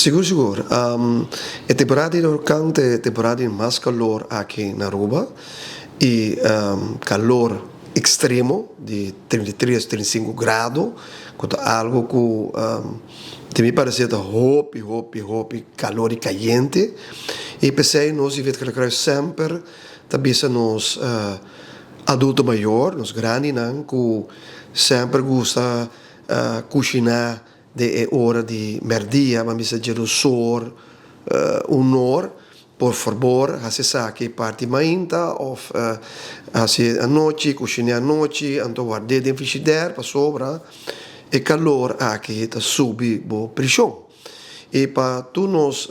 Seguro, seguro. A temporada de huracán é a temporada de mais calor aqui na Aruba e calor extremo de 33, 35 graus, quanto algo que me parece hopi, calor caliente. E pensei, nós devemos sempre, também nos adultos maiores, nos grandes, que sempre gosta cozinhar de hora de merdia, mas se gero sor, hora, por favor, se sabe parte mainta, ou se a noite, cozinhar a noite, então guardar dentro do frigideiro, para sobra, e calor aqui está subir a pressão. E para tu nos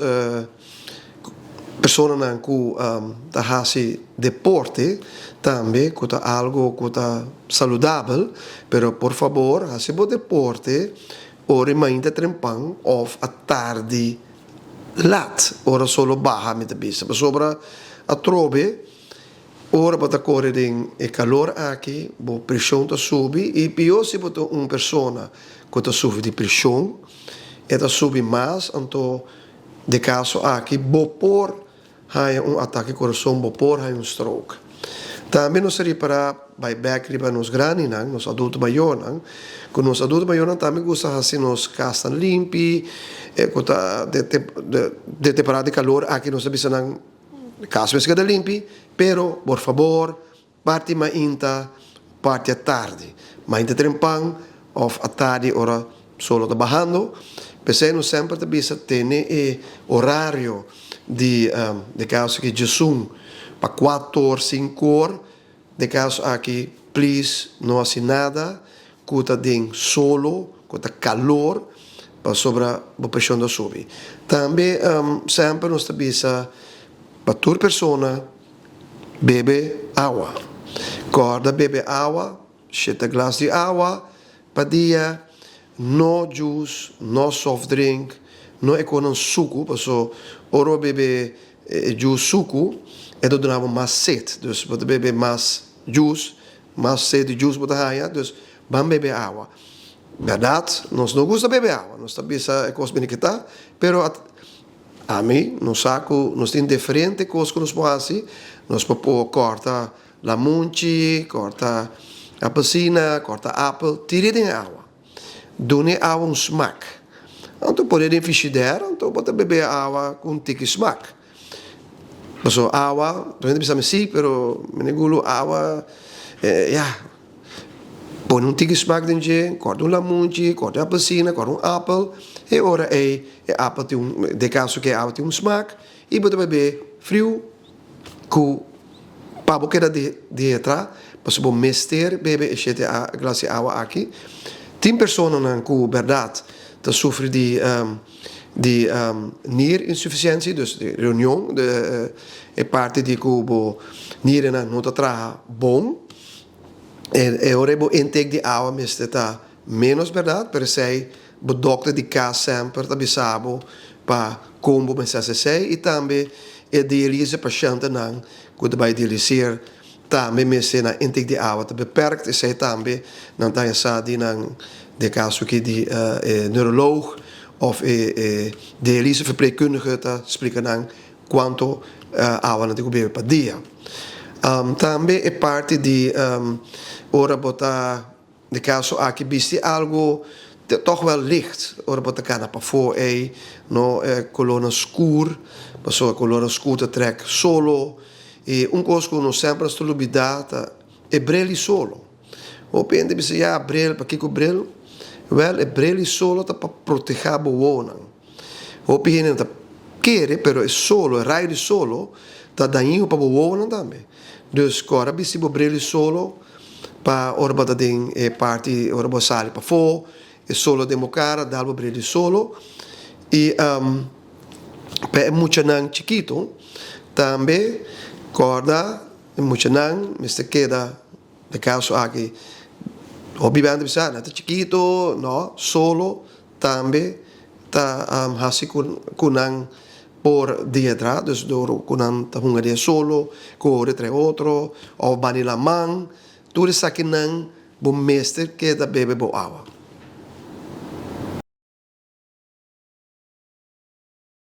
pessoas que fazem deporte, também, que é algo que é saudável, mas, por favor, se você deporte, ora mainta trempan of a tarde lat, ora solo baja met de bisa. Maar sobra a trobe, ora bata corre den e calor aqui, bo pressão ta subi, e pior se bota persona que ta subi di pressão, e ta subi mais, então, de caso aqui, bo por hai ataque coração, bo por hai stroke. Também nós reparar by back riba nos grani nos adultos maiores, que nos adultos maiores também gosta assim nos castan limpi, de temporada de calor aqui nós sabemos nang casa mesmo de limpi, pero por favor parte mainta parte a tarde, mainta trempang of a tarde ora solo trabajando, pensei nós sempre te bisa ter horário de caso que Jesus para 4 horas, 5 horas, de caso aqui, please, não assim nada, cuta de solo, cuta calor, para sobre a pressão da subir. Também, sempre nós tabisa, para toda pessoa, bebe água. Corda, bebe água, cheta glass de água, para dia, no juice, no soft drink, no é com suco, porque oro bebe juice suco, e dan hebben we mais sede. Dus we hebben mais juice, mais sede de juice para ganhar. Dus vamos beber água. Verdade, nós não gostamos de beber água. Nós também é coisa bem que está, pero a mim, nós saco, nós temos diferentes coisas que nós podemos fazer. Nós podemos cortar a munchi, cortar a apelsina, cortar a apple, tirar em água. Dê água smaak. Então, pode ir frigideiro, então pode beber água com tique smaak. So água, também bisa mesi, pero menigulo água, põe tique smaak dentro, corta lamunchi, corta a apelsina, corta apple, e ora apple tem de caso que a água tem smaak, e pode beber frio, com pabo que era de atrás, para se mester, beber e a glace de água aqui. Tem pessoas que, verdade, que sofrem de nierinsuficiëntie, dus de reunião, de parte de que nieren não está bom, e ora o intake de água mesmo está menos, verdade, pero sei, o doctor de casa sempre está bisabo para como começar a ser, e também a diálise paciente não, que vai dialisir, também mesmo na intake de água está beperkt, e sei também, não está sabe de caso que de neuroloog, of dialyse verpleegkundige te spreken aan quanto água não tem que beber para dia. Também é parte de ora botar de caso aqui viste algo toch wel licht ora botar cana para fora no coluna escura, passou a coluna escura trek solo e coisa que nós sempre nos olvidamos é brilho solo. O pende bisa ja brilho para que o brilho well, é brilho solo para proteger a boa. O pieno tá querer, pero é solo, é raio solo, tá daninho para boa também. Dus agora bisi o brilho solo para orba da den é parte orba sale para fora, é solo de mocara, dá o brilho solo e para muito nan chiquito também corda muito nan, mister queda de caso aqui. Obviamente bisa nata chiquito, no, solo também tá hasi kunang por diatra, dus door kunang ta hunga dia solo, corre tre outro, ou banila man, tudo isso aqui não bom mestre que da bebe boa água.